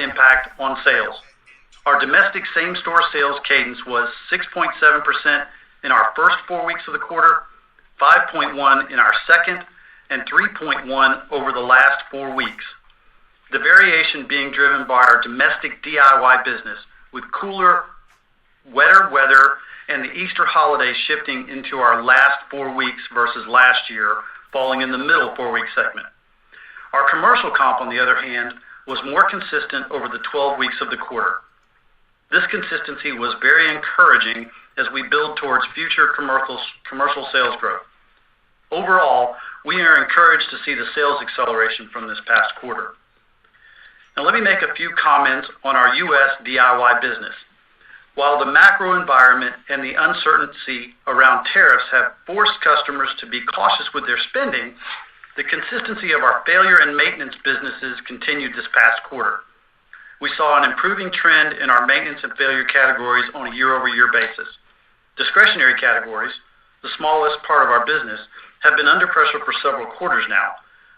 impact on sales. Our domestic same-store sales cadence was 6.7% in our first 4 weeks of the quarter, 5.1 in our second, and 3.1 over the last 4 weeks. The variation being driven by our domestic DIY business, with cooler, wetter weather and the Easter holiday shifting into our last 4 weeks versus last year, falling in the middle 4-week segment. Our commercial comp, on the other hand, was more consistent over the 12 weeks of the quarter. This consistency was very encouraging as we build towards future commercial sales growth. Overall, we are encouraged to see the sales acceleration from this past quarter. Now let me make a few comments on our U.S. DIY business. While the macro environment and the uncertainty around tariffs have forced customers to be cautious with their spending, the consistency of our failure and maintenance businesses continued this past quarter. We saw an improving trend in our maintenance and failure categories on a year-over-year basis. Discretionary categories, the smallest part of our business, have been under pressure for several quarters now.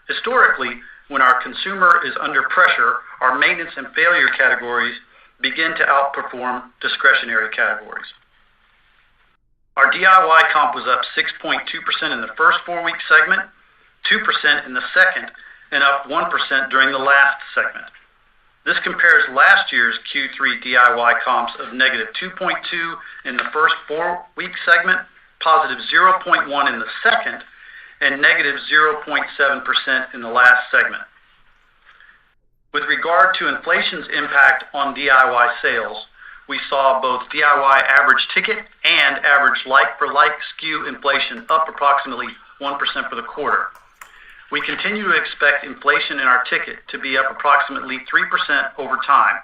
Historically, when our consumer is under pressure, our maintenance and failure categories begin to outperform discretionary categories. Our DIY comp was up 6.2% in the first 4-week segment, 2% in the second, and up 1% during the last segment. This compares last year's Q3 DIY comps of negative 2.2 in the first 4-week segment, positive 0.1 in the second, and negative 0.7% in the last segment. With regard to inflation's impact on DIY sales, we saw both DIY average ticket and average like-for-like SKU inflation up approximately 1% for the quarter. We continue to expect inflation in our ticket to be up approximately 3% over time,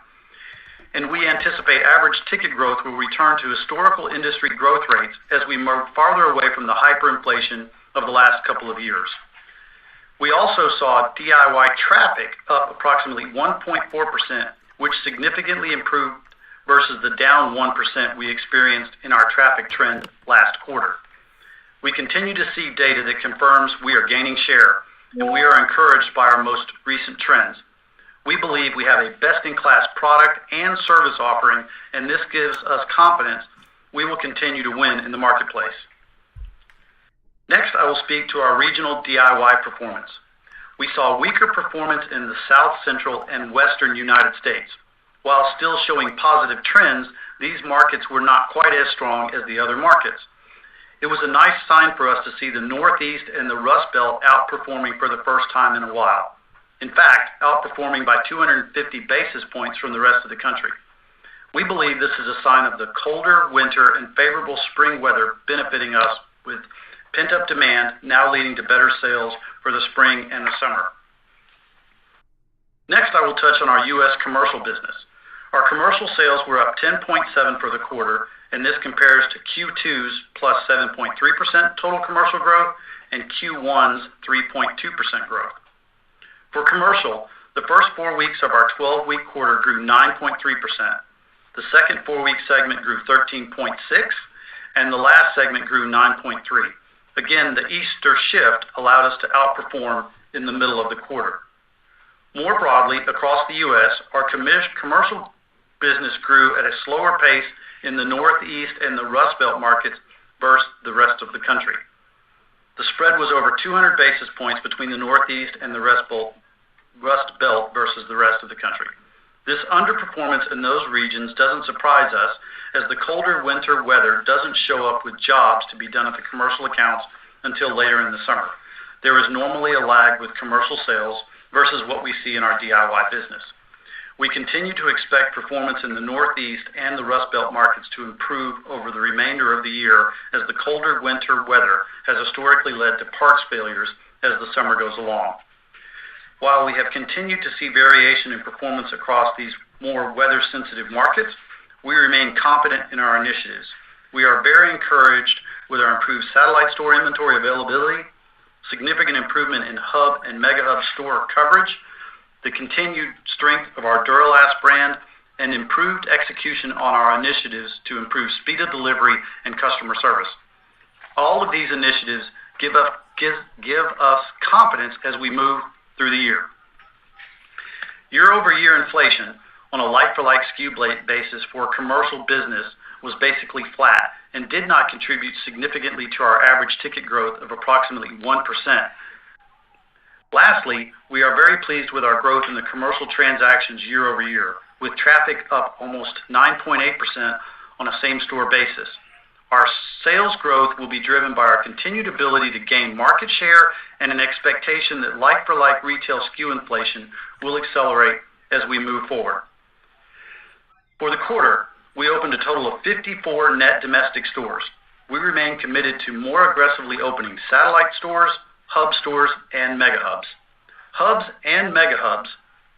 and we anticipate average ticket growth will return to historical industry growth rates as we move farther away from the hyperinflation of the last couple of years. We also saw DIY traffic up approximately 1.4%, which significantly improved versus the down 1% we experienced in our traffic trend last quarter. We continue to see data that confirms we are gaining share, and we are encouraged by our most recent trends. We believe we have a best-in-class product and service offering, and this gives us confidence we will continue to win in the marketplace. Next, I will speak to our regional DIY performance. We saw weaker performance in the South Central and Western United States. While still showing positive trends, these markets were not quite as strong as the other markets. It was a nice sign for us to see the Northeast and the Rust Belt outperforming for the first time in a while. In fact, outperforming by 250 basis points from the rest of the country. We believe this is a sign of the colder winter and favorable spring weather benefiting us, with pent-up demand now leading to better sales for the spring and the summer. Next, I will touch on our U.S. commercial business. Our commercial sales were up 10.7% for the quarter, and this compares to Q2's plus 7.3% total commercial growth and Q1's 3.2% growth. For commercial, the first 4 weeks of our 12-week quarter grew 9.3%. The second 4-week segment grew 13.6%, and the last segment grew 9.3%. Again, the Easter shift allowed us to outperform in the middle of the quarter. More broadly, across the U.S., our commercial business grew at a slower pace in the Northeast and the Rust Belt markets versus the rest of the country. The spread was over 200 basis points between the Northeast and the Rust Belt versus the rest of the country. This underperformance in those regions doesn't surprise us, as the colder winter weather doesn't show up with jobs to be done at the commercial accounts until later in the summer. There is normally a lag with commercial sales versus what we see in our DIY business. We continue to expect performance in the Northeast and the Rust Belt markets to improve over the remainder of the year, as the colder winter weather has historically led to parts failures as the summer goes along. While we have continued to see variation in performance across these more weather-sensitive markets, we remain confident in our initiatives. We are very encouraged with our improved satellite store inventory availability, significant improvement in hub and mega hub store coverage, the continued strength of our Duralast brand, and improved execution on our initiatives to improve speed of delivery and customer service. All of these initiatives give us confidence as we move through the year. Year-over-year inflation, on a like-for-like SKU basis for commercial business was basically flat and did not contribute significantly to our average ticket growth of approximately 1%. Lastly, we are very pleased with our growth in the commercial transactions year over year, with traffic up almost 9.8% on a same-store basis. Our sales growth will be driven by our continued ability to gain market share and an expectation that like-for-like retail SKU inflation will accelerate as we move forward. For the quarter, we opened a total of 54 net domestic stores. We remain committed to more aggressively opening satellite stores, hub stores, and mega hubs. Hubs and mega hubs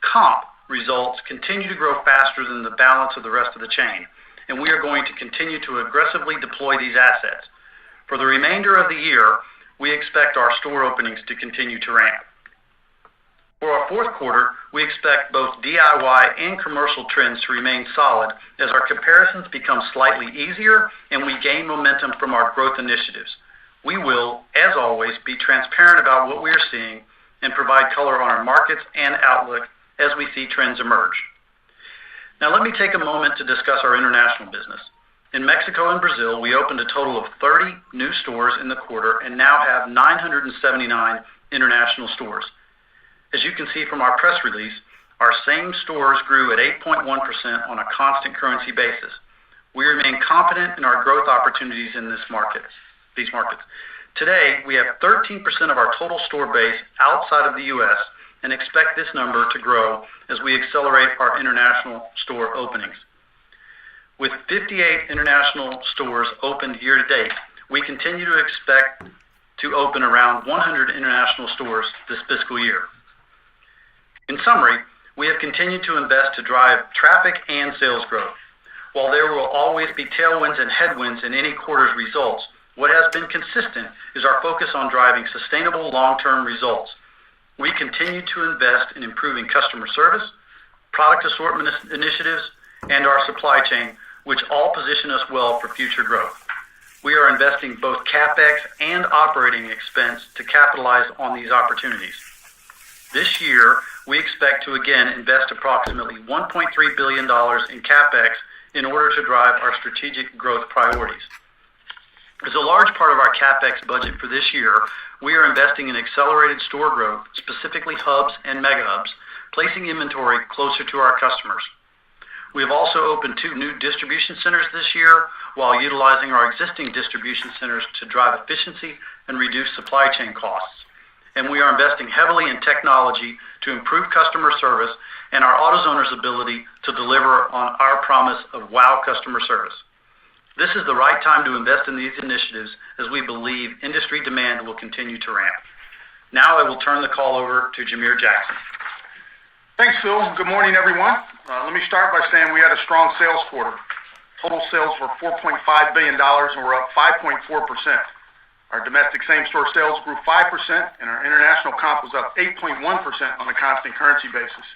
comp results continue to grow faster than the balance of the rest of the chain, and we are going to continue to aggressively deploy these assets. For the remainder of the year, we expect our store openings to continue to ramp. For our fourth quarter, we expect both DIY and commercial trends to remain solid as our comparisons become slightly easier and we gain momentum from our growth initiatives. We will, as always, be transparent about what we are seeing and provide color on our markets and outlook as we see trends emerge. Now let me take a moment to discuss our international business. In Mexico and Brazil, we opened a total of 30 new stores in the quarter and now have 979 international stores. As you can see from our press release, our same stores grew at 8.1% on a constant currency basis. We remain confident in our growth opportunities in these markets. Today, we have 13% of our total store base outside of the U.S. and expect this number to grow as we accelerate our international store openings. With 58 international stores opened year to date, we continue to expect to open around 100 international stores this fiscal year. In summary, we have continued to invest to drive traffic and sales growth. While there will always be tailwinds and headwinds in any quarter's results, what has been consistent is our focus on driving sustainable long-term results. We continue to invest in improving customer service, product assortment initiatives, and our supply chain, which all position us well for future growth. We are investing both CapEx and operating expense to capitalize on these opportunities. This year, we expect to again invest approximately $1.3 billion in CapEx in order to drive our strategic growth priorities. As a large part of our CapEx budget for this year, we are investing in accelerated store growth, specifically hubs and mega hubs, placing inventory closer to our customers. We have also opened 2 new distribution centers this year while utilizing our existing distribution centers to drive efficiency and reduce supply chain costs. And we are investing heavily in technology to improve customer service and our AutoZoners' ability to deliver on our promise of wow customer service. This is the right time to invest in these initiatives as we believe industry demand will continue to ramp. Now I will turn the call over to Jamere Jackson. Thanks, Phil. Good morning, everyone. Let me start by saying we had a strong sales quarter. Total sales were $4.5 billion and we're up 5.4%. Our domestic same-store sales grew 5% and our international comp was up 8.1% on a constant currency basis.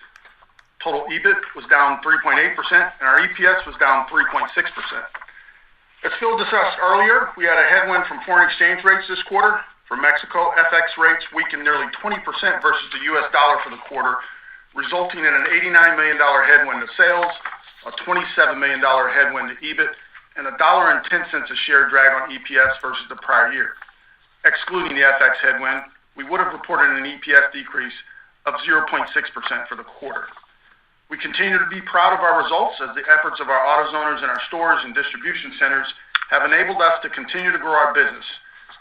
Total EBIT was down 3.8% and our EPS was down 3.6%. As Phil discussed earlier, we had a headwind from foreign exchange rates this quarter. For Mexico, FX rates weakened nearly 20% versus the U.S. dollar for the quarter, resulting in an $89 million headwind to sales, a $27 million headwind to EBIT, and $1.10 a share drag on EPS versus the prior year. Excluding the FX headwind, we would have reported an EPS decrease of 0.6% for the quarter. We continue to be proud of our results as the efforts of our AutoZoners in our stores and distribution centers have enabled us to continue to grow our business.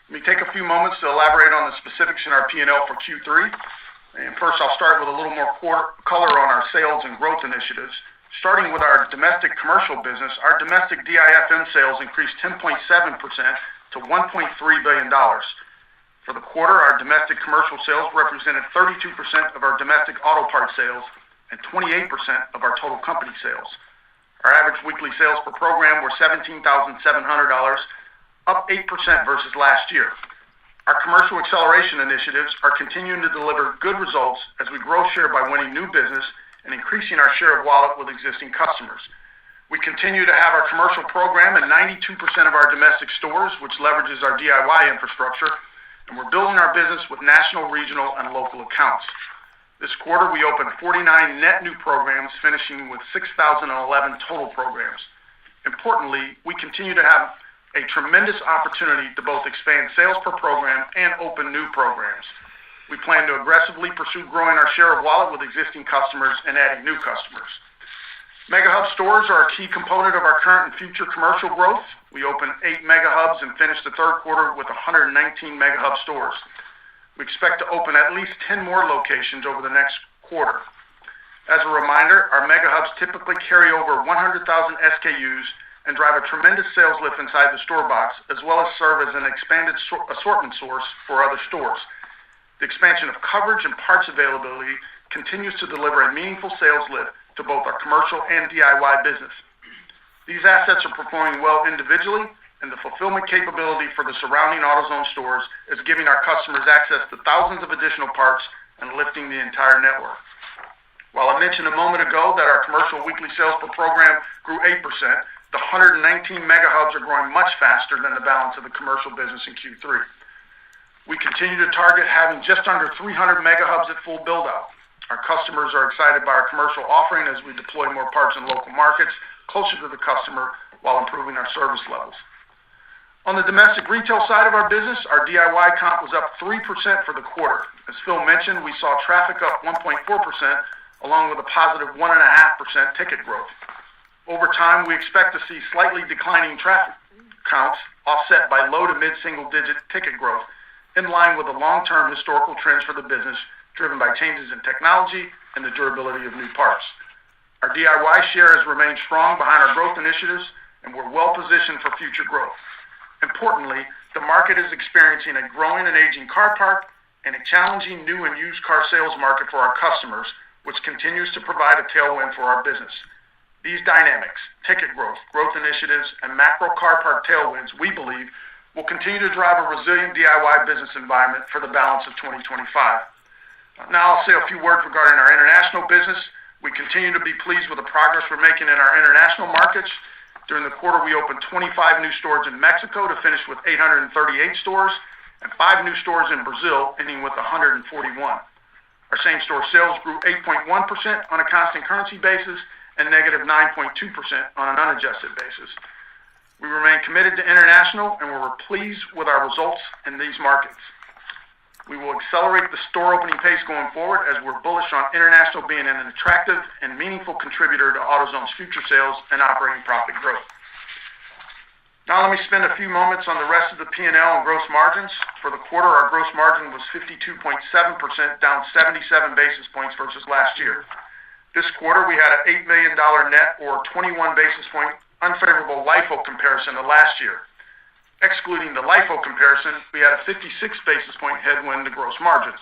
Let me take a few moments to elaborate on the specifics in our P&L for Q3. And first, I'll start with a little more color on our sales and growth initiatives. Starting with our domestic commercial business, our domestic DIFM sales increased 10.7% to $1.3 billion. For the quarter, our domestic commercial sales represented 32% of our domestic auto parts sales and 28% of our total company sales. Our average weekly sales per program were $17,700, up 8% versus last year. Our commercial acceleration initiatives are continuing to deliver good results as we grow share by winning new business and increasing our share of wallet with existing customers. We continue to have our commercial program in 92% of our domestic stores, which leverages our DIY infrastructure, and we're building our business with national, regional, and local accounts. This quarter, we opened 49 net new programs, finishing with 6,011 total programs. Importantly, we continue to have a tremendous opportunity to both expand sales per program and open new programs. We plan to aggressively pursue growing our share of wallet with existing customers and adding new customers. Mega Hub stores are a key component of our current and future commercial growth. We opened 8 Mega Hubs and finished the third quarter with 119 Mega Hub stores. We expect to open at least 10 more locations over the next quarter. As a reminder, our Mega Hubs typically carry over 100,000 SKUs and drive a tremendous sales lift inside the store box, as well as serve as an expanded assortment source for other stores. The expansion of coverage and parts availability continues to deliver a meaningful sales lift to both our commercial and DIY business. These assets are performing well individually, and the fulfillment capability for the surrounding AutoZone stores is giving our customers access to thousands of additional parts and lifting the entire network. While I mentioned a moment ago that our commercial weekly sales per program grew 8%, the 119 Mega Hubs are growing much faster than the balance of the commercial business in Q3. We continue to target having just under 300 Mega Hubs at full build-out. Our customers are excited by our commercial offering as we deploy more parts in local markets closer to the customer while improving our service levels. On the domestic retail side of our business, our DIY comp was up 3% for the quarter. As Phil mentioned, we saw traffic up 1.4%, along with a positive 1.5% ticket growth. Over time, we expect to see slightly declining traffic counts offset by low to mid-single-digit ticket growth, in line with the long-term historical trends for the business, driven by changes in technology and the durability of new parts. Our DIY share has remained strong behind our growth initiatives, and we're well positioned for future growth. Importantly, the market is experiencing a growing and aging car park and a challenging new and used car sales market for our customers, which continues to provide a tailwind for our business. These dynamics, ticket growth, growth initiatives, and macro car park tailwinds, we believe, will continue to drive a resilient DIY business environment for the balance of 2025. Now I'll say a few words regarding our international business. We continue to be pleased with the progress we're making in our international markets. During the quarter, we opened 25 new stores in Mexico to finish with 838 stores, and 5 new stores in Brazil, ending with 141. Our same-store sales grew 8.1% on a constant currency basis and negative 9.2% on an unadjusted basis. We remain committed to international, and we're pleased with our results in these markets. We will accelerate the store opening pace going forward as we're bullish on international being an attractive and meaningful contributor to AutoZone's future sales and operating profit growth. Now let me spend a few moments on the rest of the P&L and gross margins. For the quarter, our gross margin was 52.7%, down 77 basis points versus last year. This quarter, we had an $8 million net or 21 basis point unfavorable LIFO comparison to last year. Excluding the LIFO comparison, we had a 56 basis point headwind to gross margins.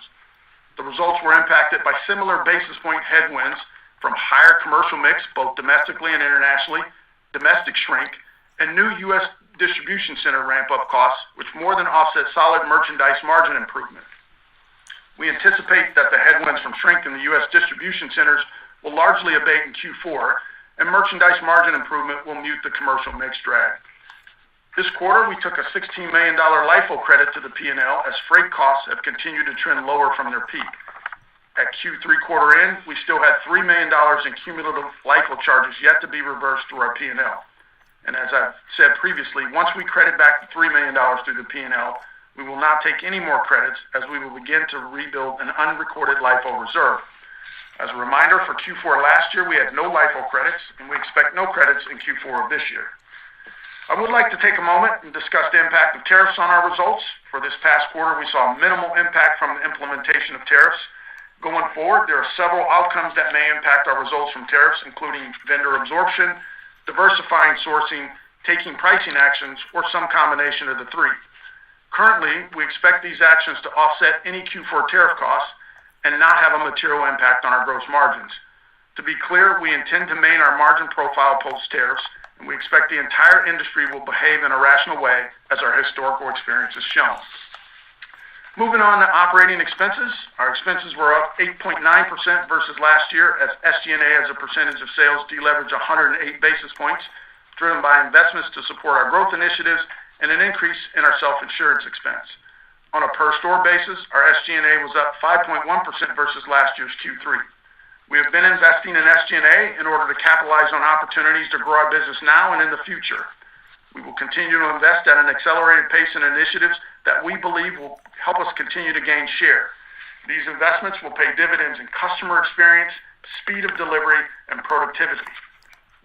The results were impacted by similar basis point headwinds from higher commercial mix, both domestically and internationally, domestic shrink, and new U.S. distribution center ramp-up costs, which more than offset solid merchandise margin improvement. We anticipate that the headwinds from shrink in the U.S. distribution centers will largely abate in Q4, and merchandise margin improvement will mute the commercial mix drag. This quarter, we took a $16 million LIFO credit to the P&L as freight costs have continued to trend lower from their peak. At Q3 quarter end, we still had $3 million in cumulative LIFO charges yet to be reversed through our P&L. And as I've said previously, once we credit back the $3 million through the P&L, we will not take any more credits as we will begin to rebuild an unrecorded LIFO reserve. As a reminder, for Q4 last year, we had no LIFO credits, and we expect no credits in Q4 of this year. I would like to take a moment and discuss the impact of tariffs on our results. For this past quarter, we saw minimal impact from the implementation of tariffs. Going forward, there are several outcomes that may impact our results from tariffs, including vendor absorption, diversifying sourcing, taking pricing actions, or some combination of the three. Currently, we expect these actions to offset any Q4 tariff costs and not have a material impact on our gross margins. To be clear, we intend to maintain our margin profile post-tariffs, and we expect the entire industry will behave in a rational way as our historical experience has shown. Moving on to operating expenses, our expenses were up 8.9% versus last year as SG&A as a percentage of sales deleveraged 108 basis points, driven by investments to support our growth initiatives and an increase in our self-insurance expense. On a per-store basis, our SG&A was up 5.1% versus last year's Q3. We have been investing in SG&A in order to capitalize on opportunities to grow our business now and in the future. We will continue to invest at an accelerated pace in initiatives that we believe will help us continue to gain share. These investments will pay dividends in customer experience, speed of delivery, and productivity.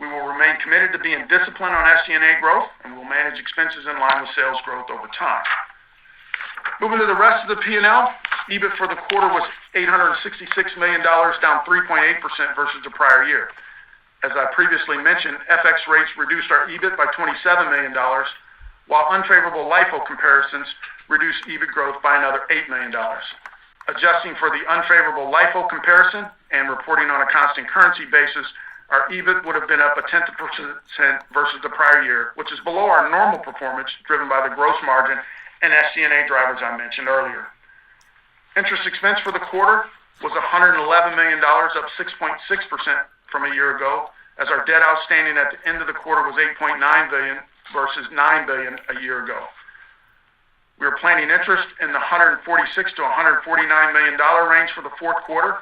We will remain committed to being disciplined on SG&A growth, and we'll manage expenses in line with sales growth over time. Moving to the rest of the P&L, EBIT for the quarter was $866 million, down 3.8% versus the prior year. As I previously mentioned, FX rates reduced our EBIT by $27 million, while unfavorable LIFO comparisons reduced EBIT growth by another $8 million. Adjusting for the unfavorable LIFO comparison and reporting on a constant currency basis, our EBIT would have been up 0.1% versus the prior year, which is below our normal performance driven by the gross margin and SG&A drivers I mentioned earlier. Interest expense for the quarter was $111 million, up 6.6% from a year ago, as our debt outstanding at the end of the quarter was $8.9 billion versus $9 billion a year ago. We are planning interest in the $146 to $149 million range for the fourth quarter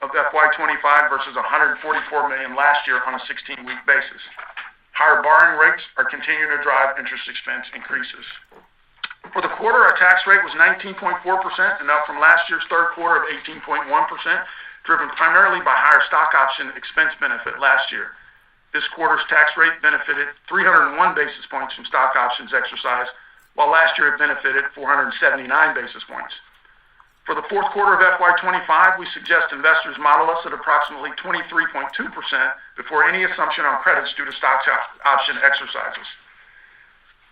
of FY25 versus $144 million last year on a 16-week basis. Higher borrowing rates are continuing to drive interest expense increases. For the quarter, our tax rate was 19.4% and up from last year's third quarter of 18.1%, driven primarily by higher stock option expense benefit last year. This quarter's tax rate benefited 301 basis points from stock options exercised, while last year it benefited 479 basis points. For the fourth quarter of FY25, we suggest investors model us at approximately 23.2% before any assumption on credits due to stock option exercises.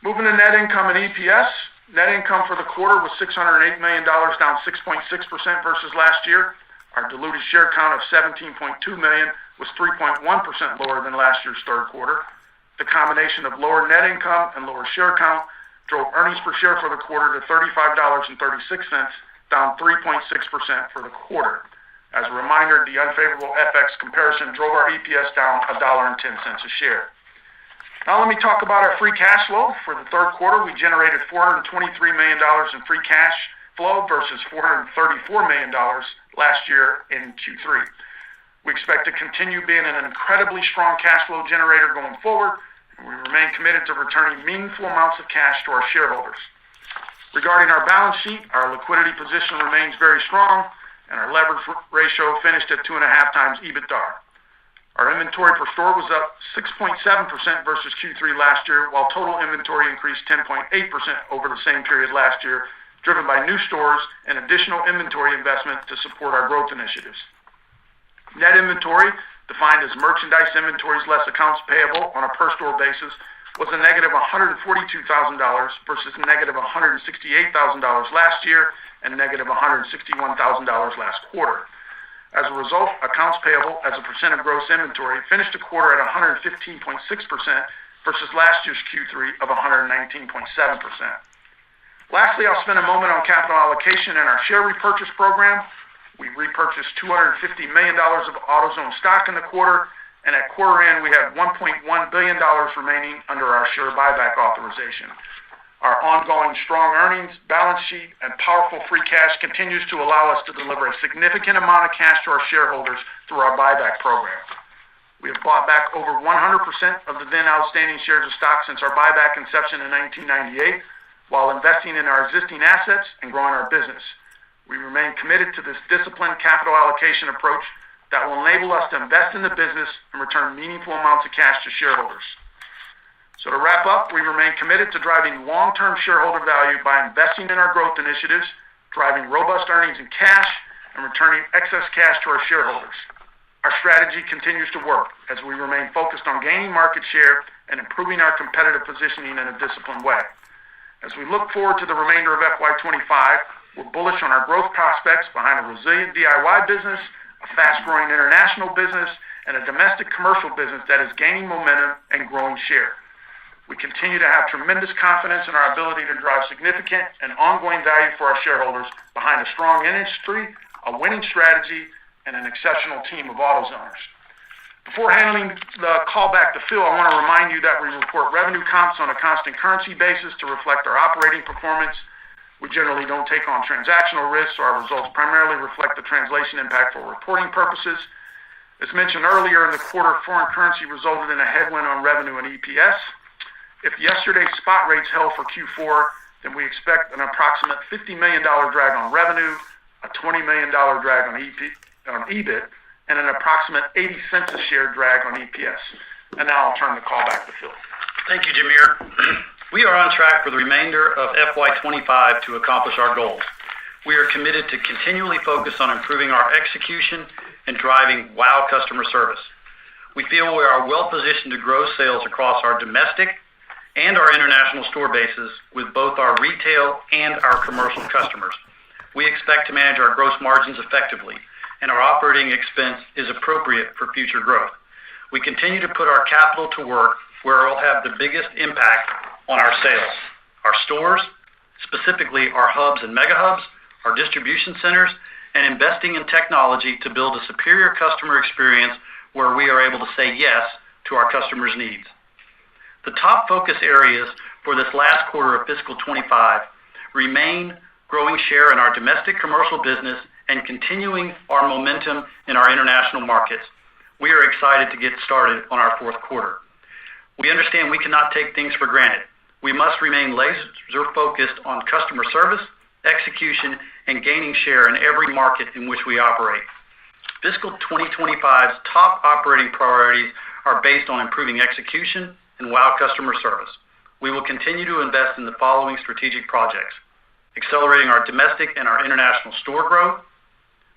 Moving to net income and EPS, net income for the quarter was $608 million, down 6.6% versus last year. Our diluted share count of 17.2 million was 3.1% lower than last year's third quarter. The combination of lower net income and lower share count drove earnings per share for the quarter to $35.36, down 3.6% for the quarter. As a reminder, the unfavorable FX comparison drove our EPS down $1.10 a share. Now let me talk about our free cash flow. For the third quarter, we generated $423 million in free cash flow versus $434 million last year in Q3. We expect to continue being an incredibly strong cash flow generator going forward, and we remain committed to returning meaningful amounts of cash to our shareholders. Regarding our balance sheet, our liquidity position remains very strong, and our leverage ratio finished at 2.5 times EBITDA. Our inventory per store was up 6.7% versus Q3 last year, while total inventory increased 10.8% over the same period last year, driven by new stores and additional inventory investment to support our growth initiatives. Net inventory, defined as merchandise inventories less accounts payable on a per-store basis, was a negative $142,000 versus a negative $168,000 last year and negative $161,000 last quarter. As a result, accounts payable as a percent of gross inventory finished the quarter at 115.6% versus last year's Q3 of 119.7%. Lastly, I'll spend a moment on capital allocation and our share repurchase program. We repurchased $250 million of AutoZone stock in the quarter, and at quarter end, we have $1.1 billion remaining under our share buyback authorization. Our ongoing strong earnings, balance sheet, and powerful free cash continues to allow us to deliver a significant amount of cash to our shareholders through our buyback program. We have bought back over 100% of the then outstanding shares of stock since our buyback inception in 1998, while investing in our existing assets and growing our business. We remain committed to this disciplined capital allocation approach that will enable us to invest in the business and return meaningful amounts of cash to shareholders. So to wrap up, we remain committed to driving long-term shareholder value by investing in our growth initiatives, driving robust earnings and cash, and returning excess cash to our shareholders. Our strategy continues to work as we remain focused on gaining market share and improving our competitive positioning in a disciplined way. As we look forward to the remainder of FY25, we're bullish on our growth prospects behind a resilient DIY business, a fast-growing international business, and a domestic commercial business that is gaining momentum and growing share. We continue to have tremendous confidence in our ability to drive significant and ongoing value for our shareholders behind a strong industry, a winning strategy, and an exceptional team of AutoZoners. Before handing the call back to Phil, I want to remind you that we report revenue comps on a constant currency basis to reflect our operating performance. We generally don't take on transactional risks, so our results primarily reflect the translation impact for reporting purposes. As mentioned earlier in the quarter, foreign currency resulted in a headwind on revenue and EPS. If yesterday's spot rates held for Q4, then we expect an approximate $50 million drag on revenue, a $20 million drag on EBIT, and an approximate 80 cents a share drag on EPS. And now I'll turn the call back to Phil. Thank you, Jameer. We are on track for the remainder of FY25 to accomplish our goals. We are committed to continually focus on improving our execution and driving wow customer service. We feel we are well positioned to grow sales across our domestic and our international store bases with both our retail and our commercial customers. We expect to manage our gross margins effectively, and our operating expense is appropriate for future growth. We continue to put our capital to work where it will have the biggest impact on our sales. Our stores, specifically our hubs and mega hubs, our distribution centers, and investing in technology to build a superior customer experience where we are able to say yes to our customers' needs. The top focus areas for this last quarter of fiscal 25 remain growing share in our domestic commercial business and continuing our momentum in our international markets. We are excited to get started on our fourth quarter. We understand we cannot take things for granted. We must remain laser focused on customer service, execution, and gaining share in every market in which we operate. Fiscal 2025's top operating priorities are based on improving execution and wow customer service. We will continue to invest in the following strategic projects: accelerating our domestic and our international store growth,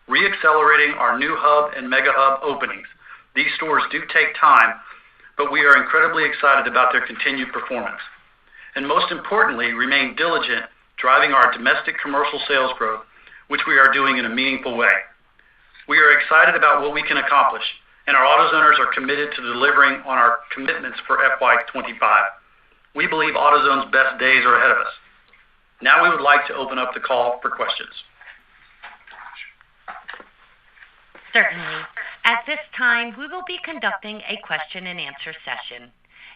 re-accelerating our new hub and mega hub openings. These stores do take time, but we are incredibly excited about their continued performance. And most importantly, remain diligent driving our domestic commercial sales growth, which we are doing in a meaningful way. We are excited about what we can accomplish, and our AutoZoners are committed to delivering on our commitments for FY25. We believe AutoZone's best days are ahead of us. Now we would like to open up the call for questions. Certainly. At this time, we will be conducting a question-and-answer session.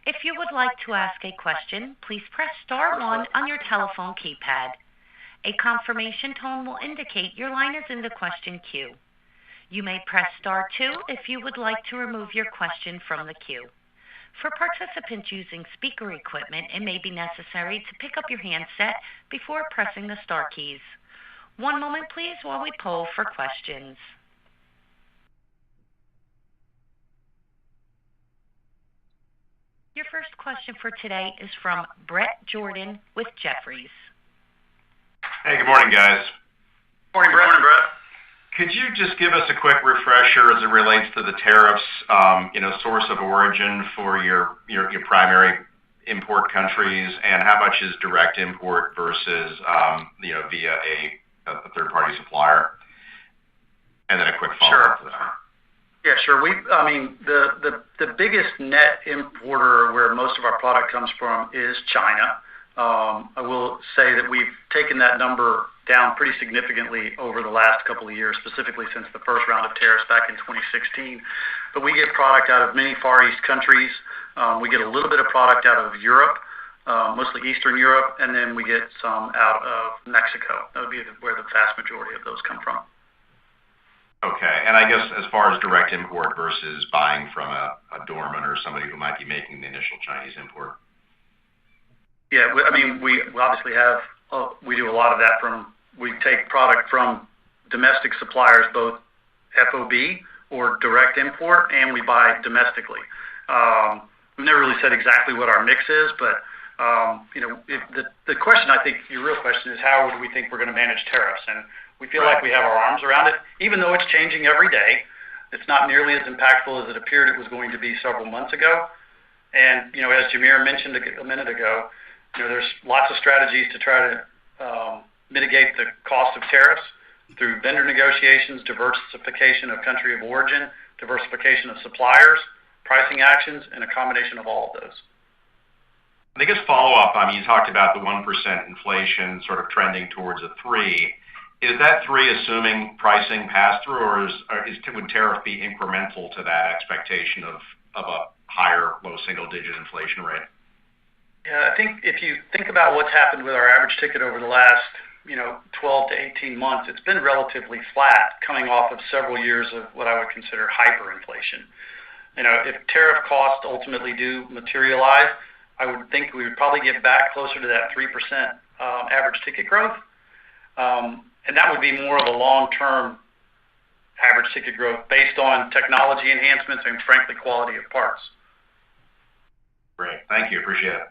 If you would like to ask a question, please press star 1 on your telephone keypad. A confirmation tone will indicate your line is in the question queue. You may press star 2 if you would like to remove your question from the queue. For participants using speaker equipment, it may be necessary to pick up your handset before pressing the star keys. One moment, please, while we poll for questions. Your first question for today is from Brett Jordan with Jefferies. Hey, good morning, guys. Morning, Brett. Morning, Brett. Could you just give us a quick refresher as it relates to the tariffs, source of origin for your primary import countries, and how much is direct import versus, via a third-party supplier? And then a quick follow-up to that. Yeah, sure. The biggest net importer where most of our product comes from is China. I will say that we've taken that number down pretty significantly over the last couple of years, specifically since the first round of tariffs back in 2016. But we get product out of many Far East countries. We get a little bit of product out of Europe, mostly Eastern Europe, and then we get some out of Mexico. That would be where the vast majority of those come from. Okay, and I guess as far as direct import versus buying from a doorman or somebody who might be making the initial Chinese import. Yeah, we obviously have, we do a lot of that we take product from domestic suppliers, both FOB or direct import, and we buy domestically. We've never really said exactly what our mix is, but, the question, I think your real question is how do we think we're going to manage tariffs? And we feel like we have our arms around it, even though it's changing every day. It's not nearly as impactful as it appeared it was going to be several months ago. And, as Jameer mentioned a minute ago, there's lots of strategies to try to mitigate the cost of tariffs through vendor negotiations, diversification of country of origin, diversification of suppliers, pricing actions, and a combination of all of those. I guess follow-up, you talked about the 1% inflation sort of trending towards a 3%. Is that 3% assuming pricing pass-through, or would tariff be incremental to that expectation of a higher, low single-digit inflation rate? Yeah, I think if you think about what's happened with our average ticket over the last, 12 to 18 months, it's been relatively flat, coming off of several years of what I would consider hyperinflation. If tariff costs ultimately do materialize, I would think we would probably get back closer to that 3% average ticket growth. And that would be more of a long-term average ticket growth based on technology enhancements and, frankly, quality of parts. Great. Thank you. Appreciate it.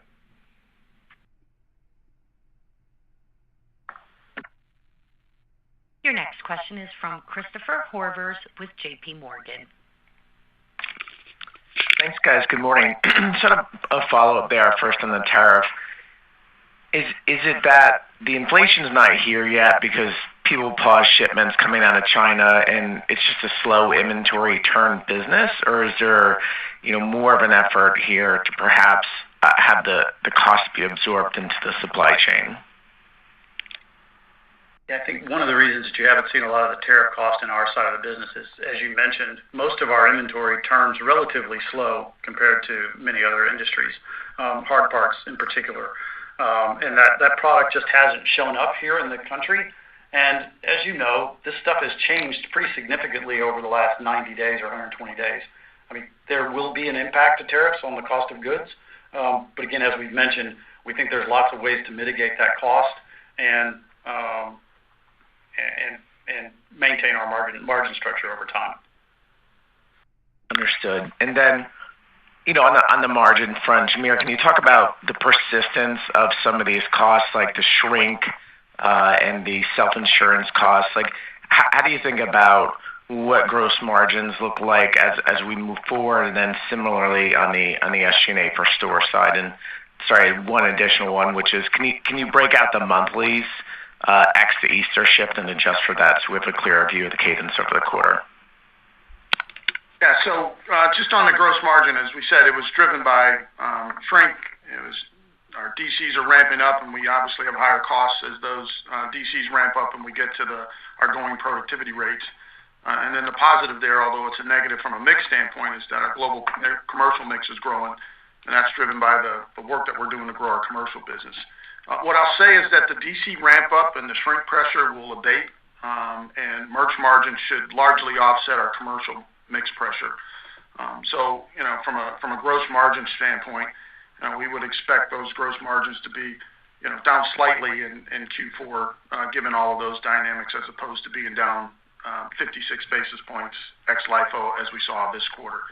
Your next question is from Christopher Horvers with J.P. Morgan. Thanks, guys. Good morning. Sort of a follow-up there first on the tariff. Is it that the inflation's not here yet because people pause shipments coming out of China and it's just a slow inventory turn business, or is there more of an effort here to perhaps have the cost be absorbed into the supply chain? Yeah, I think one of the reasons that you haven't seen a lot of the tariff cost in our side of the business is, as you mentioned, most of our inventory turns relatively slow compared to many other industries, hard parts in particular. And that product just hasn't shown up here in the country. And as you know, this stuff has changed pretty significantly over the last 90 days or 120 days. I mean, there will be an impact to tariffs on the cost of goods. But again, as we've mentioned, we think there's lots of ways to mitigate that cost and maintain our margin structure over time. Understood. And then, on the margin front, Jamere, can you talk about the persistence of some of these costs, like the shrink and the self-insurance costs? Like, how do you think about what gross margins look like as we move forward, and then similarly on the SG&A per store side? And sorry, one additional one, which is, can you break out the monthlies X the Easter shift and adjust for that so we have a clearer view of the cadence over the quarter? Yeah, so just on the gross margin, as we said, it was driven by shrink. Our DCs are ramping up, and we obviously have higher costs as those DCs ramp up and we get to our going productivity rates. And then the positive there, although it's a negative from a mix standpoint, is that our global commercial mix is growing, and that's driven by the work that we're doing to grow our commercial business. What I'll say is that the DC ramp up and the shrink pressure will abate, and merch margin should largely offset our commercial mix pressure. So, from a gross margin standpoint, we would expect those gross margins to be, down slightly in Q4, given all of those dynamics, as opposed to being down 56 basis points ex LIFO as we saw this quarter.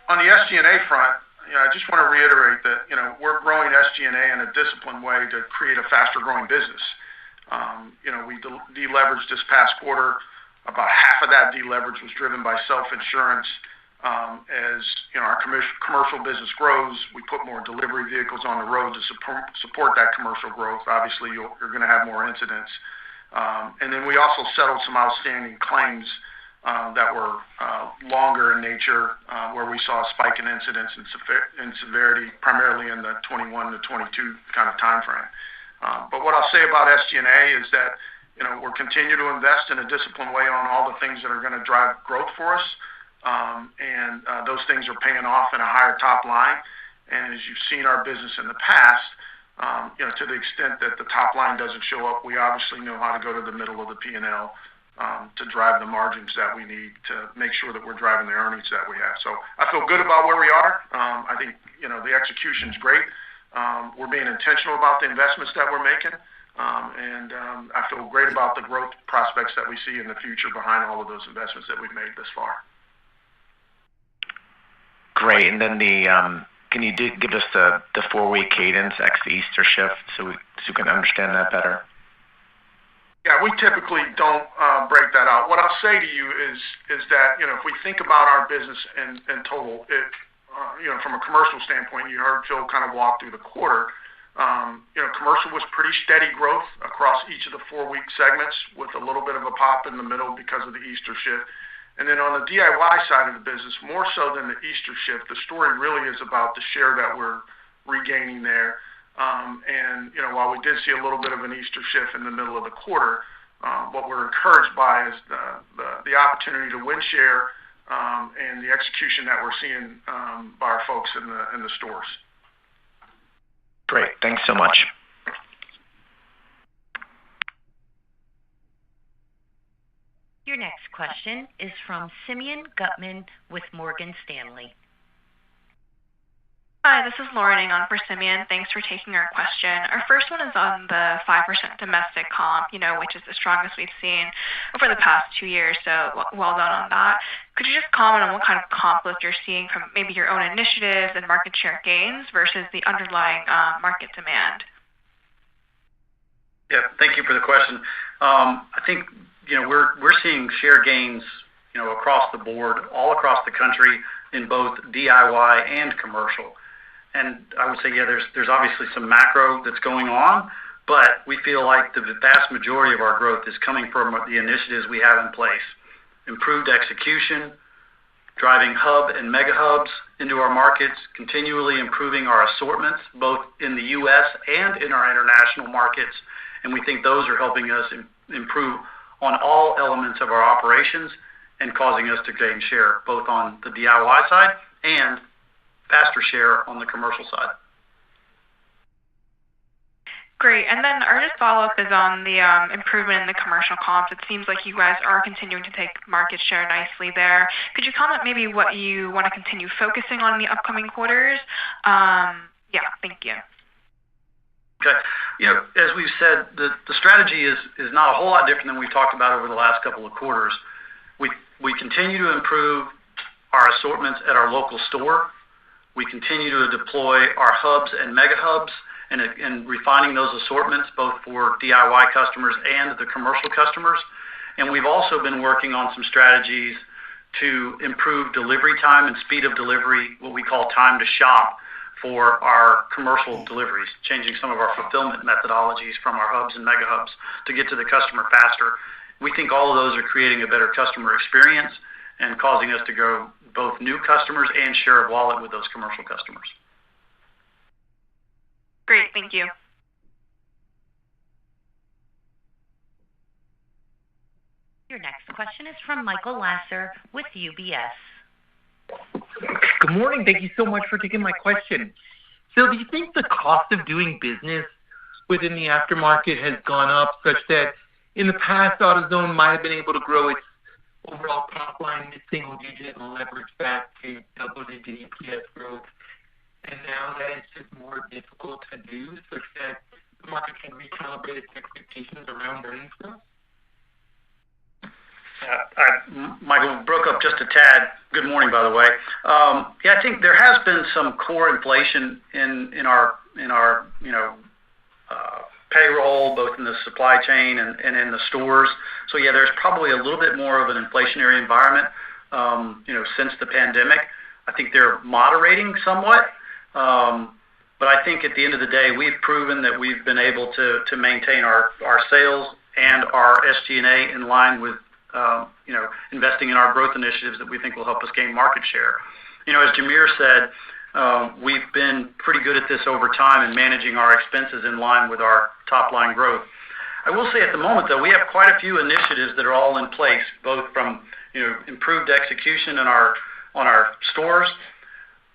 On the SG&A front, I just want to reiterate that, we're growing SG&A in a disciplined way to create a faster growing business. We deleveraged this past quarter. About half of that deleverage was driven by self-insurance. As our commercial business grows, we put more delivery vehicles on the road to support that commercial growth. Obviously, you're going to have more incidents. And then we also settled some outstanding claims that were longer in nature, where we saw a spike in incidents and severity, primarily in the 21 to 22 kind of time frame. But what I'll say about SG&A is that we're continuing to invest in a disciplined way on all the things that are going to drive growth for us. And those things are paying off in a higher top line. And as you've seen our business in the past, to the extent that the top line doesn't show up, we obviously know how to go to the middle of the P&L to drive the margins that we need to make sure that we're driving the earnings that we have. So I feel good about where we are. I think, the execution's great. We're being intentional about the investments that we're making. And I feel great about the growth prospects that we see in the future behind all of those investments that we've made this far. Great. And then can you give us the 4-week cadence ex the Easter shift so we can understand that better? Yeah, we typically don't break that out. What I'll say to you is that, if we think about our business in total, from a commercial standpoint, you heard Phil kind of walk through the quarter. Commercial was pretty steady growth across each of the 4-week segments, with a little bit of a pop in the middle because of the Easter shift. And then on the DIY side of the business, more so than the Easter shift, the story really is about the share that we're regaining there. And while we did see a little bit of an Easter shift in the middle of the quarter, what we're encouraged by is the opportunity to win share and the execution that we're seeing by our folks in the stores. Great. Thanks so much. next question is from Simeon Gutman with Morgan Stanley. Hi, this is Lauren on for Simeon. Thanks for taking our question. Our first one is on the 5% domestic comp, which is the strongest we've seen over the past 2 years, so well done on that. Could you just comment on what kind of comp lift you're seeing from maybe your own initiatives and market share gains versus the underlying market demand? Yeah, thank you for the question. I think we're seeing share gains across the board, all across the country in both DIY and commercial. And I would say, there's obviously some macro that's going on, but we feel like the vast majority of our growth is coming from the initiatives we have in place. Improved execution, driving hub and mega hubs into our markets, continually improving our assortments, both in the U.S. and in our international markets. And we think those are helping us improve on all elements of our operations and causing us to gain share, both on the DIY side and faster share on the commercial side. Great. And then our just follow-up is on the improvement in the commercial comps. It seems like you guys are continuing to take market share nicely there. Could you comment maybe what you want to continue focusing on in the upcoming quarters? Thank you. Okay. As we've said, the strategy is not a whole lot different than we've talked about over the last couple of quarters. We continue to improve our assortments at our local store. We continue to deploy our hubs and mega hubs and refining those assortments both for DIY customers and the commercial customers. And we've also been working on some strategies to improve delivery time and speed of delivery, what we call time to shop, for our commercial deliveries, changing some of our fulfillment methodologies from our hubs and mega hubs to get to the customer faster. We think all of those are creating a better customer experience and causing us to grow both new customers and share of wallet with those commercial customers. Great, thank you. Your next question is from Michael Lasser with UBS. Good morning. Thank you so much for taking my question. So do you think the cost of doing business within the aftermarket has gone up such that in the past, AutoZone might have been able to grow its overall top line mid-single digit and leverage back to double-digit EPS growth, and now that it's just more difficult to do such that the market can recalibrate its expectations around earnings growth? Michael, broke up just a tad. Good morning, by the way. I think there has been some core inflation in our payroll, both in the supply chain and in the stores. So there's probably a little bit more of an inflationary environment, since the pandemic. I think they're moderating somewhat. But I think at the end of the day, we've proven that we've been able to maintain our sales and our SG&A in line with investing in our growth initiatives that we think will help us gain market share. As Jamere said, we've been pretty good at this over time in managing our expenses in line with our top line growth. I will say at the moment, though, we have quite a few initiatives that are all in place, both from improved execution on our stores,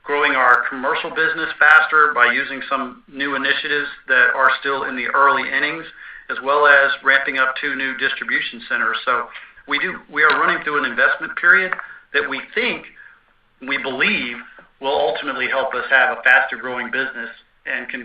growing our commercial business faster by using some new initiatives that are still in the early innings, as well as ramping up 2 new distribution centers. So we are running through an investment period that we believe will ultimately help us have a faster growing business and can